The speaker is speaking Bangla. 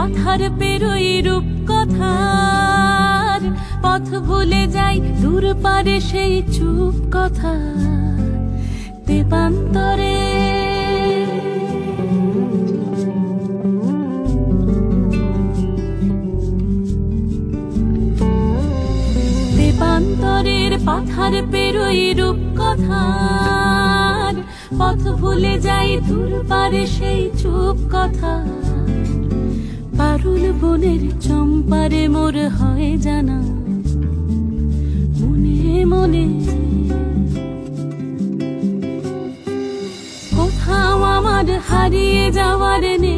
পাথার পেরোই রূপ কথার পথ ভুলে যাই দূর পারে সেই চুপ কথা তেপান্তরে তেপান্তরের পাথার পেরোই রূপ কথার পথ ভুলে যাই দূর পারে সেই চুপ কথা পারুল বনের চম্পারে মোর হয় জানা মনে মনে কোথাও আমার হারিয়ে যাওয়ার নেই